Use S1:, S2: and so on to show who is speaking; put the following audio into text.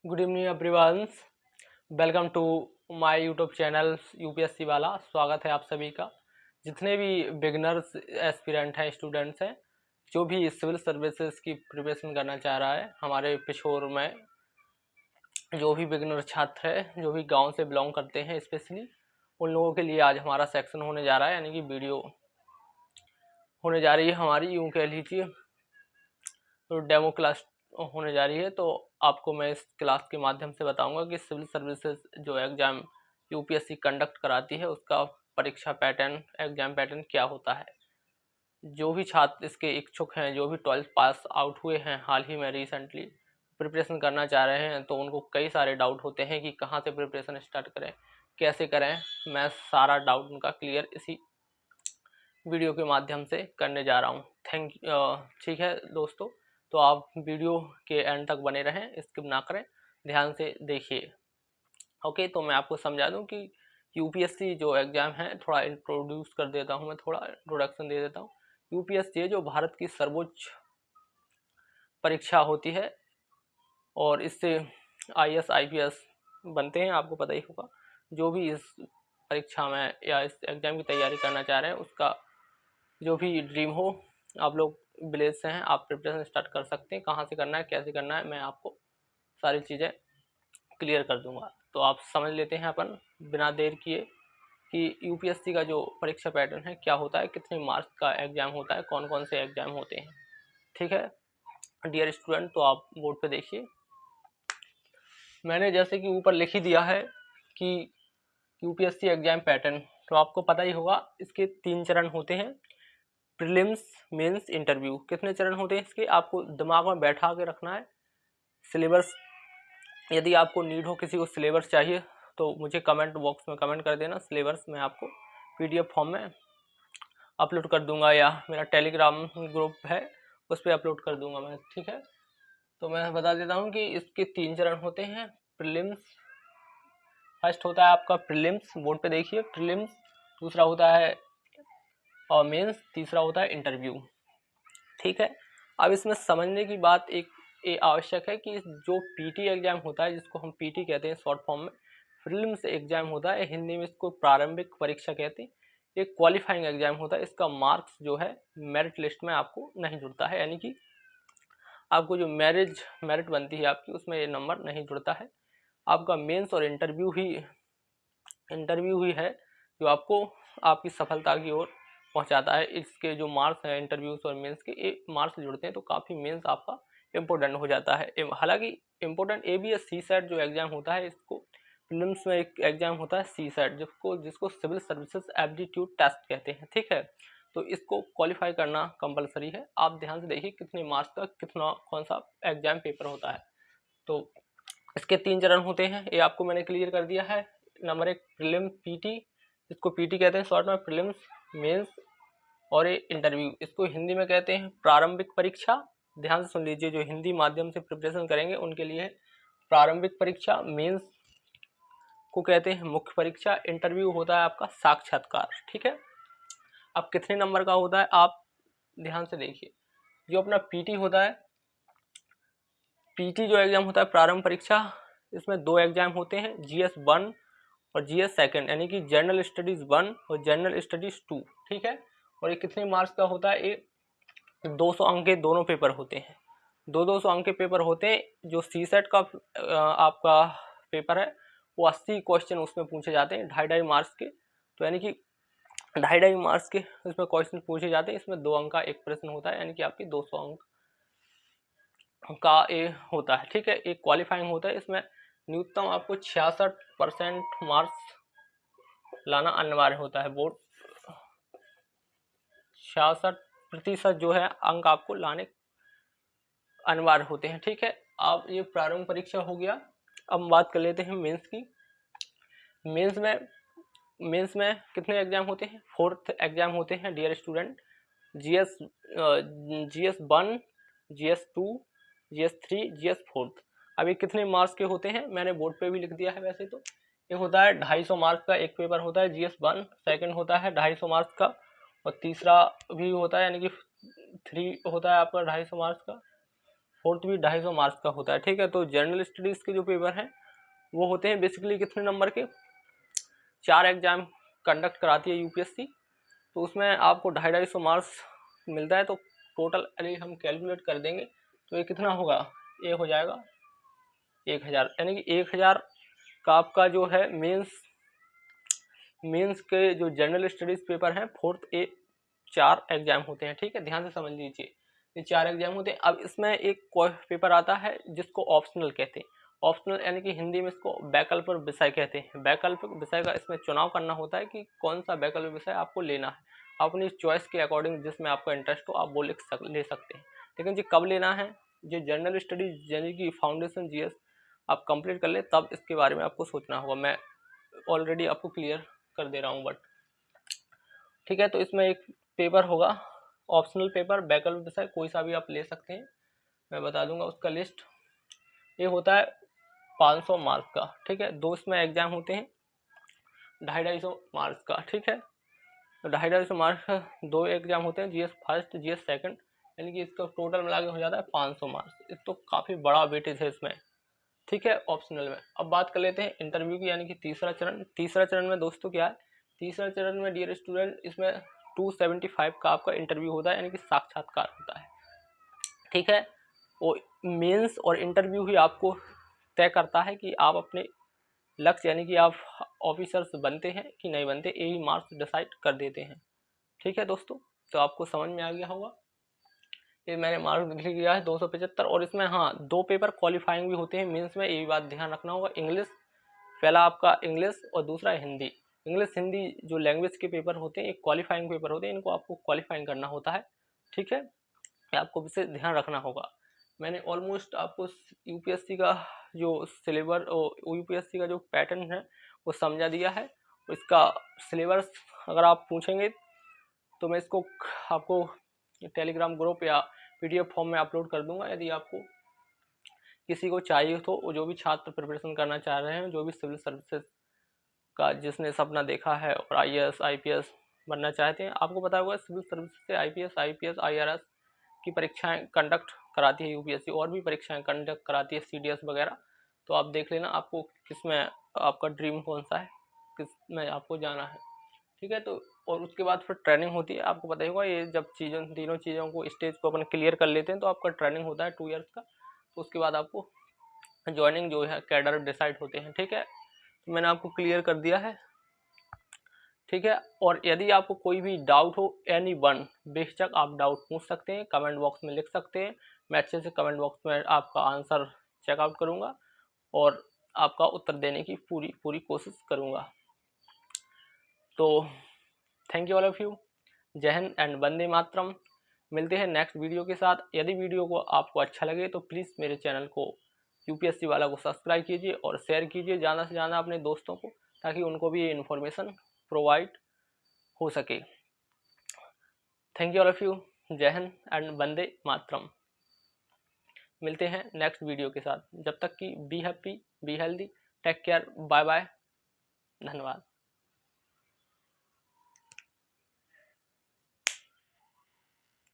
S1: Good evening everyone. Welcome to my YouTube channel UPSC वाला। स्वागत है आप सभी का। जितने भी बिगनर्स एस्पिरेंट हैं, स्टूडेंट्स हैं, जो भी सिविल सर्विसेज की प्रिपरेशन करना चाह रहा है, हमारे पिछोर में जो भी बिगनर छात्र है, जो भी गांव से बिलोंग करते हैं, स्पेशली उन लोगों के लिए आज हमारा सेक्शन होने जा रहा है, यानी कि वीडियो होने जा रही है हमारी, यूँ कह लीजिए तो डेमो क्लास होने जा रही है। तो आपको मैं इस क्लास के माध्यम से बताऊंगा कि सिविल सर्विसेज जो एग्ज़ाम यूपीएससी कंडक्ट कराती है उसका परीक्षा पैटर्न, एग्ज़ाम पैटर्न क्या होता है। जो भी छात्र इसके इच्छुक हैं, जो भी 12th पास आउट हुए हैं हाल ही में रिसेंटली प्रिपरेशन करना चाह रहे हैं, तो उनको कई सारे डाउट होते हैं कि कहाँ से प्रिपरेशन स्टार्ट करें, कैसे करें। मैं सारा डाउट उनका क्लियर इसी वीडियो के माध्यम से करने जा रहा हूँ। ठीक है दोस्तों, तो आप वीडियो के एंड तक बने रहें, स्किप ना करें, ध्यान से देखिए। ओके, तो मैं आपको समझा दूं कि यूपीएससी जो एग्ज़ाम है, थोड़ा इंट्रोड्यूस कर देता हूं, मैं थोड़ा इंट्रोडक्शन दे देता हूं। यूपीएससी जो भारत की सर्वोच्च परीक्षा होती है और इससे आईएएस आईपीएस बनते हैं, आपको पता ही होगा। जो भी इस परीक्षा में या इस एग्ज़ाम की तैयारी करना चाह रहे हैं, उसका जो भी ड्रीम हो, आप लोग विलेज से हैं, आप प्रिपरेशन स्टार्ट कर सकते हैं। कहाँ से करना है, कैसे करना है, मैं आपको सारी चीज़ें क्लियर कर दूंगा। तो आप समझ लेते हैं अपन बिना देर किए कि यूपीएससी का जो परीक्षा पैटर्न है क्या होता है, कितने मार्क्स का एग्जाम होता है, कौन कौन से एग्जाम होते हैं। ठीक है डियर स्टूडेंट, तो आप बोर्ड पे देखिए। मैंने जैसे कि ऊपर लिख ही दिया है कि यूपीएससी एग्जाम पैटर्न, तो आपको पता ही होगा इसके 3 चरण होते हैं। Prelims, mains, interview. कितने चरण होते हैं इसके, आपको दिमाग में बैठा के रखना है। सिलेबस, यदि आपको नीड हो, किसी को सिलेबस चाहिए तो मुझे कमेंट बॉक्स में कमेंट कर देना। सिलेबस मैं आपको पीडीएफ फॉर्म में अपलोड कर दूंगा, या मेरा टेलीग्राम ग्रुप है उस पर अपलोड कर दूंगा मैं। ठीक है, तो मैं बता देता हूँ कि इसके 3 चरण होते हैं। प्रीलिम्स, फर्स्ट होता है आपका प्रीलिम्स, बोर्ड पे देखिए प्रीलिम्स। दूसरा होता है और मेंस, तीसरा होता है इंटरव्यू। ठीक है, अब इसमें समझने की बात एक ये आवश्यक है कि जो पीटी एग्जाम होता है, जिसको हम पीटी कहते हैं शॉर्ट फॉर्म में, प्रीलिम्स एग्जाम होता है, हिंदी में इसको प्रारंभिक परीक्षा कहते हैं। एक क्वालिफाइंग एग्जाम होता है, इसका मार्क्स जो है मेरिट लिस्ट में आपको नहीं जुड़ता है, यानी कि आपको जो मेरिट बनती है आपकी, उसमें ये नंबर नहीं जुड़ता है। आपका मेंस और इंटरव्यू ही है जो आपको आपकी सफलता की ओर पहुंचाता है। इसके जो मार्क्स हैं इंटरव्यूज और मेंस के, ये मार्क्स जुड़ते हैं तो काफ़ी मेंस आपका इम्पोर्टेंट हो जाता है। हालांकि इम्पोर्टेंट ए बी है सी सेट जो एग्जाम होता है, इसको प्रीलिम्स में एक एग्जाम होता है सी सेट, जिसको सिविल सर्विसेज एप्टीट्यूड टेस्ट कहते हैं। ठीक है, तो इसको क्वालिफाई करना कंपलसरी है। आप ध्यान से देखिए कितने मार्क्स का कितना कौन सा एग्जाम पेपर होता है। तो इसके 3 चरण होते हैं, ये आपको मैंने क्लियर कर दिया है। नंबर 1 प्रीलिम पीटी, इसको पीटी कहते हैं शॉर्ट में, प्रीलिम्स, मेंस और ये इंटरव्यू, इसको हिंदी में कहते हैं प्रारंभिक परीक्षा। ध्यान से सुन लीजिए, जो हिंदी माध्यम से प्रिपरेशन करेंगे उनके लिए प्रारंभिक परीक्षा, मेंस को कहते हैं मुख्य परीक्षा, इंटरव्यू होता है आपका साक्षात्कार। ठीक है, अब कितने नंबर का होता है आप ध्यान से देखिए। जो अपना पीटी होता है, पीटी जो एग्जाम होता है प्रारंभ परीक्षा, इसमें 2 एग्जाम होते हैं, जीएस 1 और जीएस सेकंड, यानी कि जनरल स्टडीज 1 और जनरल स्टडीज 2। ठीक है, और ये कितने मार्क्स का होता है, ये 200 अंक के दोनों पेपर होते हैं। 200 अंक के पेपर होते हैं। जो सी सेट का आपका पेपर है, वो 80 क्वेश्चन उसमें पूछे जाते हैं, 2.5 मार्क्स के। तो यानी कि 2.5 मार्क्स के इसमें क्वेश्चन पूछे जाते हैं। इसमें 2 अंक का एक प्रश्न होता है, यानी कि आपकी 200 अंक का ये होता है। ठीक है, एक क्वालिफाइंग होता है, इसमें न्यूनतम आपको 66% मार्क्स लाना अनिवार्य होता है। बोर्ड 66% जो है अंक आपको लाने अनिवार्य होते हैं। ठीक है, अब ये प्रारंभ परीक्षा हो गया। अब बात कर लेते हैं मेंस की। मेंस में कितने एग्जाम होते हैं, 4th एग्जाम होते हैं dear student. GS 1, GS 2, GS 3, GS 4। अब ये कितने मार्क्स के होते हैं, मैंने बोर्ड पे भी लिख दिया है। वैसे तो ये होता है 250 मार्क्स का एक पेपर होता है जीएस 1, सेकंड होता है 250 मार्क्स का, और तीसरा भी होता है, यानी कि 3 होता है आपका 250 मार्क्स का। फोर्थ भी 250 मार्क्स का होता है। ठीक है, तो जनरल स्टडीज़ के जो पेपर हैं वो होते हैं बेसिकली कितने नंबर के, 4 एग्जाम कंडक्ट कराती है यूपीएससी, तो उसमें आपको 250 मार्क्स मिलता है। तो टोटल अरे हम कैलकुलेट कर देंगे तो ये कितना होगा, ये हो जाएगा 1000, यानी कि 1000 का आपका जो है मेंस के जो जनरल स्टडीज़ पेपर हैं फोर्थ ए 4 एग्जाम होते हैं। ठीक है, ध्यान से समझ लीजिए, ये 4 एग्जाम होते हैं। अब इसमें एक पेपर आता है जिसको ऑप्शनल कहते हैं। ऑप्शनल यानी कि हिंदी में इसको वैकल्पिक विषय कहते हैं। वैकल्पिक विषय का इसमें चुनाव करना होता है कि कौन सा वैकल्पिक विषय आपको लेना है। अपनी चॉइस के अकॉर्डिंग जिसमें आपका इंटरेस्ट हो आप वो ले सकते हैं। लेकिन जी कब लेना है, जो जनरल स्टडीज यानी कि फाउंडेशन जीएस आप कंप्लीट कर ले तब इसके बारे में आपको सोचना होगा। मैं ऑलरेडी आपको क्लियर कर दे रहा हूँ बट ठीक है। तो इसमें एक पेपर होगा ऑप्शनल पेपर, वैकल्पिक विषय कोई सा भी आप ले सकते हैं, मैं बता दूंगा उसका लिस्ट। ये होता है 500 मार्क्स का। ठीक है, 2 इसमें एग्जाम होते हैं 250 मार्क्स का। ठीक है, तो 250 मार्क्स का 2 एग्जाम होते हैं, जीएस फर्स्ट जीएस सेकंड, यानी कि इसका टोटल मिला के हो जाता है 500 मार्क्स। इस तो काफ़ी बड़ा वेटेज है इसमें। ठीक है, ऑप्शनल में। अब बात कर लेते हैं इंटरव्यू की, यानी कि तीसरा चरण। तीसरा चरण में दोस्तों क्या है, तीसरा चरण में डियर स्टूडेंट इसमें 275 का आपका इंटरव्यू होता है, यानी कि साक्षात्कार होता है। ठीक है, वो मेंस और इंटरव्यू ही आपको तय करता है कि आप अपने लक्ष्य यानी कि आप ऑफिसर्स बनते हैं कि नहीं बनते, यही मार्क्स डिसाइड कर देते हैं। ठीक है दोस्तों, तो आपको समझ में आ गया होगा। ये मैंने मार्क्स लिख दिया है 275, और इसमें हाँ 2 पेपर क्वालिफाइंग भी होते हैं मेंस में, ये भी बात ध्यान रखना होगा। इंग्लिश, पहला आपका इंग्लिश और दूसरा हिंदी। इंग्लिश हिंदी जो लैंग्वेज के पेपर होते हैं, एक क्वालिफाइंग पेपर होते हैं, इनको आपको क्वालिफाइंग करना होता है। ठीक है, ये आपको विशेष ध्यान रखना होगा। मैंने ऑलमोस्ट आपको यूपीएससी का जो सिलेबस और यूपीएससी का जो पैटर्न है वो समझा दिया है। इसका सिलेबस अगर आप पूछेंगे तो मैं इसको आपको टेलीग्राम ग्रुप या पीडीएफ फॉर्म में अपलोड कर दूंगा। यदि आपको किसी को चाहिए तो, जो भी छात्र प्रिपरेशन करना चाह रहे हैं, जो भी सिविल सर्विसेज का जिसने सपना देखा है और आईएएस आईपीएस बनना चाहते हैं, आपको पता होगा सिविल सर्विसेज से आईपीएस आईआरएस की परीक्षाएं कंडक्ट कराती है यूपीएससी, और भी परीक्षाएं कंडक्ट कराती है सीडीएस वगैरह। तो आप देख लेना आपको किसमें आपका ड्रीम कौन सा है, किस में आपको जाना है। ठीक है, तो और उसके बाद फिर ट्रेनिंग होती है। आपको पता ही होगा ये जब तीनों चीज़ों को स्टेज को अपन क्लियर कर लेते हैं तो आपका ट्रेनिंग होता है 2 ईयर्स का। तो उसके बाद आपको ज्वाइनिंग जो है कैडर डिसाइड होते हैं। ठीक है, तो मैंने आपको क्लियर कर दिया है। ठीक है, और यदि आपको कोई भी डाउट हो एनी वन, बेशक आप डाउट पूछ सकते हैं, कमेंट बॉक्स में लिख सकते हैं। मैं अच्छे से कमेंट बॉक्स में आपका आंसर चेकआउट करूँगा और आपका उत्तर देने की पूरी कोशिश करूँगा। तो thank you all of you, जय हिंद एंड वंदे मातरम। मिलते हैं नेक्स्ट वीडियो के साथ। यदि वीडियो को आपको अच्छा लगे तो प्लीज़ मेरे चैनल को यूपीएससी वाला को सब्सक्राइब कीजिए और शेयर कीजिए ज़्यादा से ज़्यादा अपने दोस्तों को, ताकि उनको भी ये इन्फॉर्मेशन प्रोवाइड हो सके। Thank you all of you, जय हिंद एंड वंदे मातरम। मिलते हैं नेक्स्ट वीडियो के साथ, जब तक कि be happy, be healthy, take care, bye bye, धन्यवाद।